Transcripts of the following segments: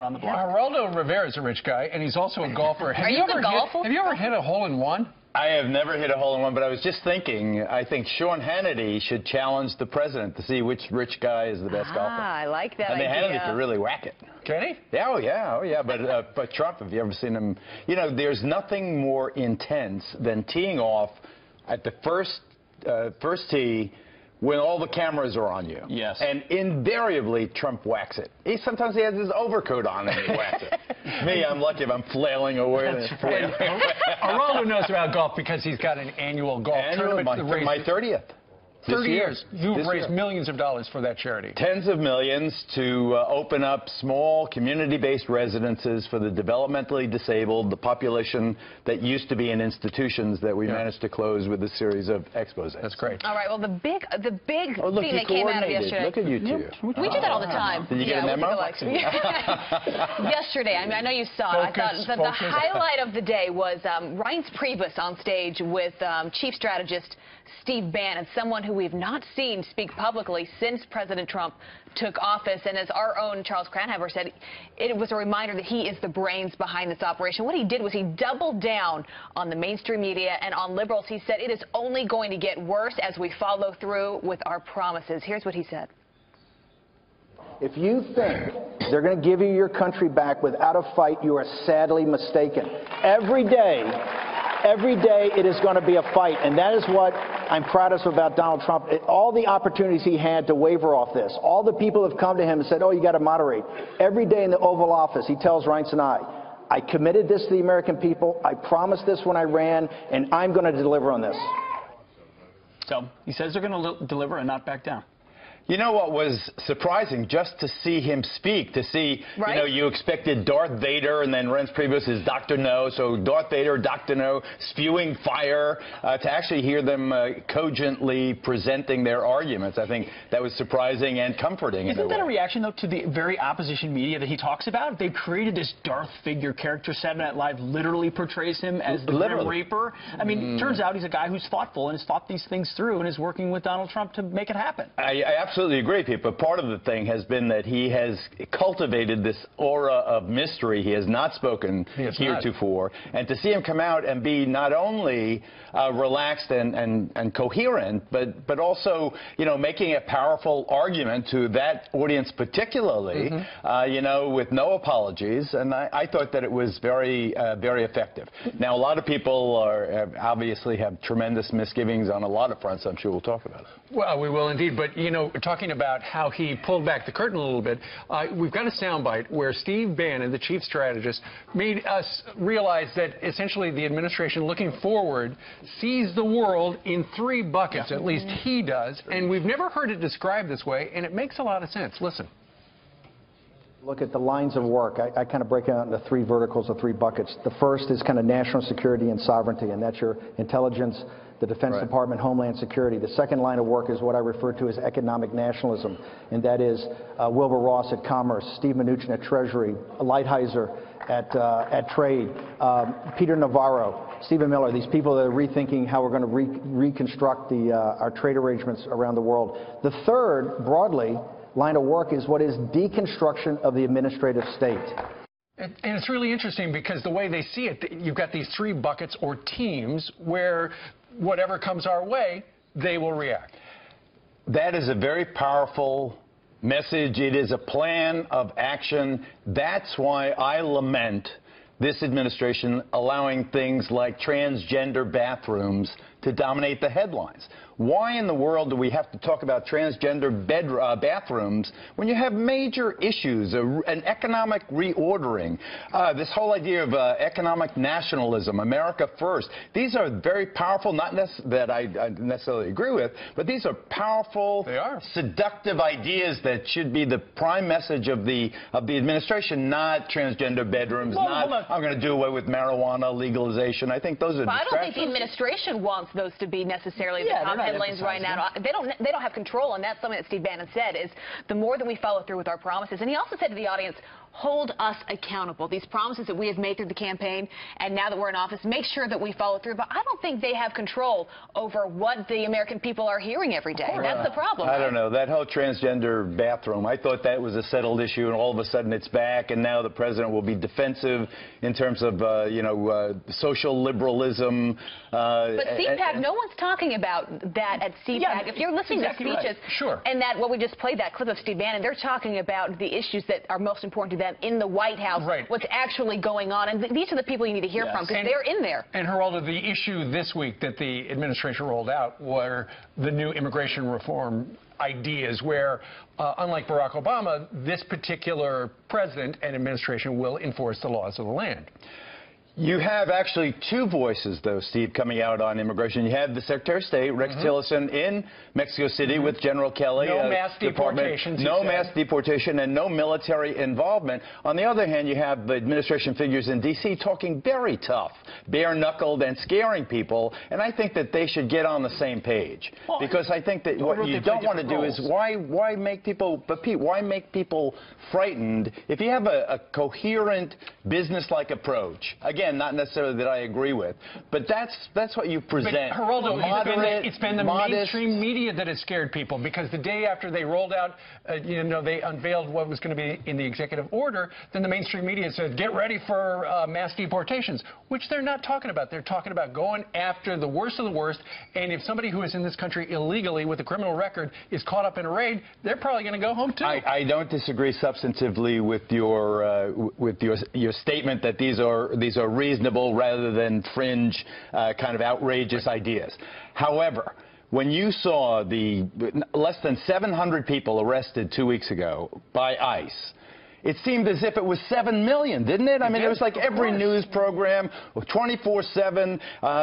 on the block. Geraldo Rivera is a rich guy, and he's also a golfer. Are you a golfer? Have you ever hit a hole-in-one? I have never hit a hole-in-one, but I was just thinking, I think Sean Hannity should challenge the president to see which rich guy is the best golfer. I like that idea. Hannity could really whack it. Can he? Yeah, oh yeah. But Trump, have you ever seen him? You know, there's nothing more intense than teeing off at the first tee when all the cameras are on you. Yes. And invariably, Trump whacks it. Sometimes he has his overcoat on and he whacks it. Me, I'm lucky if I'm flailing away. That's right. Geraldo knows about golf because he's got an annual golf tournament. My 30th. 30 years. You've raised millions of dollars for that charity. Tens of millions to open up small community-based residences for the developmentally disabled, the population that used to be in institutions that we managed to close with a series of exposés. That's great. All right. Well, the big oh, look, thing that came out of yesterday. Look at you two. Yep. We do that all the time. Did you get a memo? Yesterday, I mean, I know you saw it. I thought the highlight of the day was Reince Priebus on stage with Chief Strategist Steve Bannon, someone who we've not seen speak publicly since President Trump took office. And as our own Charles Cranhaver said, it was a reminder that he is the brains behind this operation. What he did was he doubled down on the mainstream media and on liberals. He said it is only going to get worse as we follow through with our promises. Here's what he said. If you think they're going to give you your country back without a fight, you are sadly mistaken. Every day it is going to be a fight, and that is what I'm proudest about Donald Trump. All the opportunities he had to waver off this, all the people have come to him and said, oh, you got to moderate. Every day in the Oval Office, he tells Reince and I committed this to the American people, I promised this when I ran, and I'm going to deliver on this. So he says they're going to deliver and not back down. You know what was surprising? Just to see him speak, to see, right? You know, you expected Darth Vader, and then Reince Priebus is Dr. No, so Darth Vader, Dr. No, spewing fire, to actually hear them cogently presenting their arguments. I think that was surprising and comforting. Isn't that a reaction, though, to the very opposition media that he talks about? They've created this Darth figure character. Saturday Night Live literally portrays him as the Grim Reaper. I mean, it turns out he's a guy who's thoughtful and has thought these things through and is working with Donald Trump to make it happen. I absolutely agree, Pete, but part of the thing has been that he has cultivated this aura of mystery. He has not spoken heretofore. And to see him come out and be not only relaxed and coherent, but also, you know, making a powerful argument to that audience particularly, you know, with no apologies. And I thought that it was very, very effective. Now, a lot of people obviously have tremendous misgivings on a lot of fronts. I'm sure we'll talk about it. Well, we will indeed. But, you know, talking about how he pulled back the curtain a little bit, we've got a soundbite where Steve Bannon, the chief strategist, made us realize that essentially the administration looking forward sees the world in three buckets, at least he does, and we've never heard it described this way, and it makes a lot of sense. Listen. Look at the lines of work. I kind of break it out into three verticals or three buckets. The first is kind of national security and sovereignty, and that's your intelligence, the Defense Department, Homeland Security. The second line of work is what I refer to as economic nationalism, and that is Wilbur Ross at Commerce, Steve Mnuchin at Treasury, Lighthizer at Trade, Peter Navarro, Stephen Miller, these people that are rethinking how we're going to reconstruct our trade arrangements around the world. The third, broadly, line of work is what is deconstruction of the administrative state. And it's really interesting because the way they see it, you've got these three buckets or teams where whatever comes our way, they will react. That is a very powerful message. It is a plan of action. That's why I lament this administration allowing things like transgender bathrooms to dominate the headlines. Why in the world do we have to talk about transgender bathrooms when you have major issues, an economic reordering, this whole idea of economic nationalism, America first? These are very powerful, not that I necessarily agree with, but these are powerful, seductive ideas that should be the prime message of the administration, not transgender bedrooms, I'm going to do away with marijuana legalization. I think those are distractions. I don't think the administration wants those to be necessarily the top headlines right now. They don't have control, and that's something that Steve Bannon said, is the more that we follow through with our promises. And he also said to the audience, hold us accountable. These promises that we have made through the campaign, and now that we're in office, make sure that we follow through. But I don't think they have control over what the American people are hearing every day. That's the problem. I don't know. That whole transgender bathroom, I thought that was a settled issue, and all of a sudden it's back, and now the president will be defensive in terms of, social liberalism. But CPAC, no one's talking about that at CPAC. Yeah, if you're listening to speeches, right. Sure. and that what we just played, that clip of Steve Bannon, they're talking about the issues that are most important to them in the White House, right. What's actually going on. And these are the people you need to hear from, because they're in there. And Geraldo, the issue this week that the administration rolled out were the new immigration reform ideas where, unlike Barack Obama, this particular president and administration will enforce the laws of the land. You have actually two voices, though, Steve, coming out on immigration. You have the Secretary of State, Rex Tillerson, in Mexico City with General Kelly. No mass deportations. No mass deportation and no military involvement. On the other hand, you have the administration figures in D.C. talking very tough, bare-knuckled, and scaring people. And I think that they should get on the same page. Well, because I think that what you don't want to do is why make people, but Pete, why make people frightened if you have a coherent, business-like approach? Again, not necessarily that I agree with, but that's what you present. But Geraldo, it's been the mainstream media that has scared people, because the day after they rolled out, they unveiled what was going to be in the executive order, then the mainstream media said, get ready for mass deportations, which they're not talking about. They're talking about going after the worst of the worst, and if somebody who is in this country illegally with a criminal record is caught up in a raid, they're probably going to go home, too. I don't disagree substantively with your statement that these are reasonable rather than fringe kind of outrageous ideas. However, when you saw the less than 700 people arrested 2 weeks ago by ICE, it seemed as if it was 7 million, didn't it? I mean, it was like every news program, 24/7.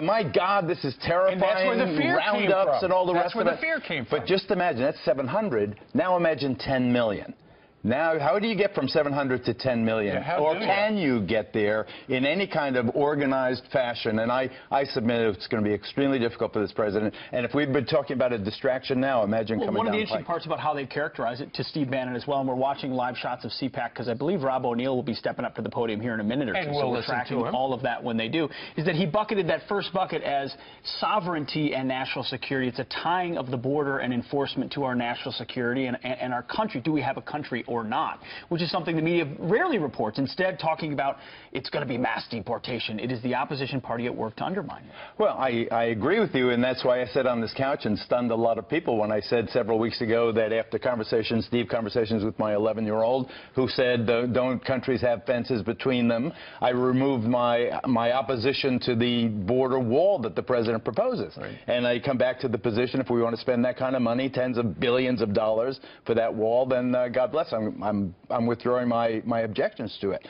My God, this is terrifying. And that's where the fear roundups came from. And all the That's rest of it. That's where the fear came from. But just imagine, that's 700. Now imagine 10 million. Now, how do you get from 700 to 10 million? Yeah, or can you get there in any kind of organized fashion? And I submit it's going to be extremely difficult for this president. And if we've been talking about a distraction now, imagine coming down the pike. One of the interesting parts about how they characterize it to Steve Bannon as well, and we're watching live shots of CPAC, because I believe Rob O'Neill will be stepping up to the podium here in a minute or two, so we're tracking all of that when they do, is that he bucketed that first bucket as sovereignty and national security. It's a tying of the border and enforcement to our national security and our country. Do we have a country or not, which is something the media rarely reports, instead talking about it's going to be mass deportation. It is the opposition party at work to undermine it. Well, I agree with you, and that's why I sat on this couch and stunned a lot of people when I said several weeks ago that after conversations with my 11-year-old, who said, don't countries have fences between them, I removed my opposition to the border wall that the president proposes. Right. And I come back to the position, if we want to spend that kind of money, tens of billions of dollars for that wall, then God bless. I'm withdrawing my objections to it.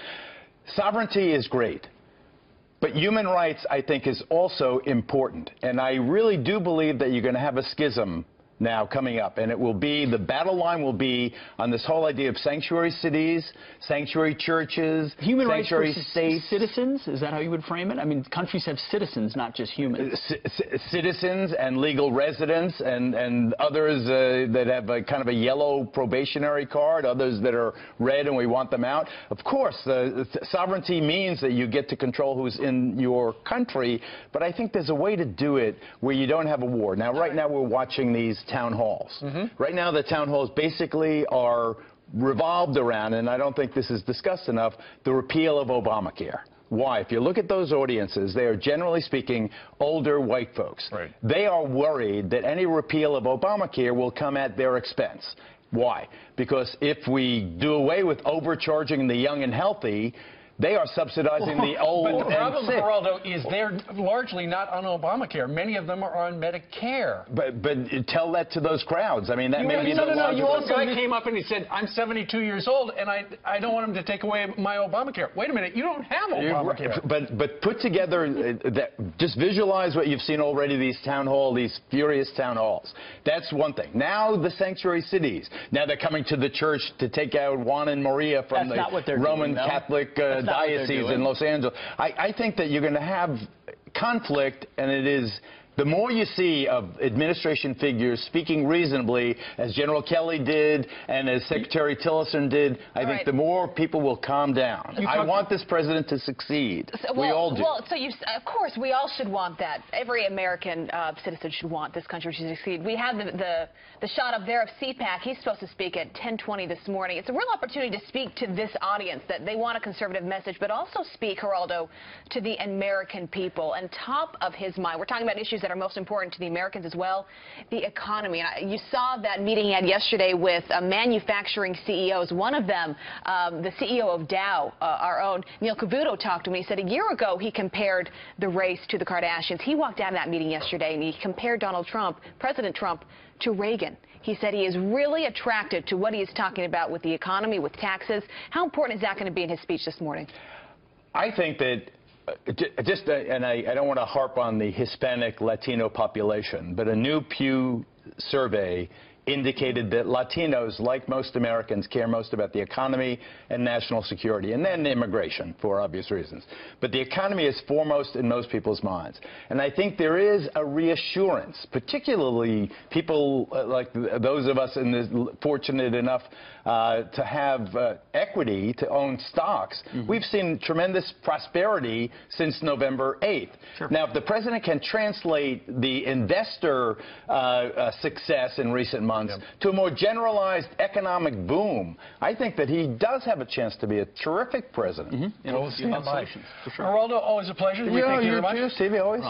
Sovereignty is great, but human rights, I think, is also important. And I really do believe that you're going to have a schism now coming up, and it will be, the battle line will be on this whole idea of sanctuary cities, sanctuary churches, human sanctuary rights states. Citizens, is that how you would frame it? I mean, countries have citizens, not just humans. Citizens and legal residents, and others that have a kind of a yellow probationary card, others that are red and we want them out. Of course, sovereignty means that you get to control who's in your country, but I think there's a way to do it where you don't have a war. Now, right now we're watching these town halls. Right now the town halls basically are revolved around, and I don't think this is discussed enough, the repeal of Obamacare. Why? If you look at those audiences, they are generally speaking older white folks. Right. They are worried that any repeal of Obamacare will come at their expense. Why? Because if we do away with overcharging the young and healthy, they are subsidizing the old and sick. But the problem, Geraldo, is they're largely not on Obamacare. Many of them are on Medicare. But tell that to those crowds. I mean, that may be the You also came up and he said, I'm 72 years old, and I don't want him to take away my Obamacare. Wait a minute, you don't have Obamacare. But put together, just visualize what you've seen already, these furious town halls. That's one thing. Now the sanctuary cities. Now they're coming to the church to take out Juan and Maria from the Roman Catholic diocese in Los Angeles. I think that you're going to have conflict, and it is The more you see of administration figures speaking reasonably, as General Kelly did and as Secretary Tillerson did, I think the more people will calm down. I want this president to succeed. We all do. Well, of course, we all should want that. Every American citizen should want this country to succeed. We have the shot up there of CPAC. He's supposed to speak at 10:20 this morning. It's a real opportunity to speak to this audience that they want a conservative message, but also speak, Geraldo, to the American people. And top of his mind, we're talking about issues that are most important to the Americans as well, the economy. And you saw that meeting he had yesterday with manufacturing CEOs. One of them, the CEO of Dow, our own Neil Cavuto, talked to me. He said a year ago he compared the race to the Kardashians. He walked out of that meeting yesterday and he compared President Trump, to Reagan. He said he is really attracted to what he is talking about with the economy, with taxes. How important is that going to be in his speech this morning? I think that and I don't want to harp on the Hispanic Latino population, but a new Pew survey indicated that Latinos, like most Americans, care most about the economy and national security, and then immigration, for obvious reasons. But the economy is foremost in most people's minds. And I think there is a reassurance, particularly people like those of us fortunate enough to have equity, to own stocks. We've seen tremendous prosperity since November 8th. Now, if the president can translate the investor success in recent months to a more generalized economic boom, I think that he does have a chance to be a terrific president. We'll see. Geraldo, always a pleasure. Thank you very much. Stevie, always.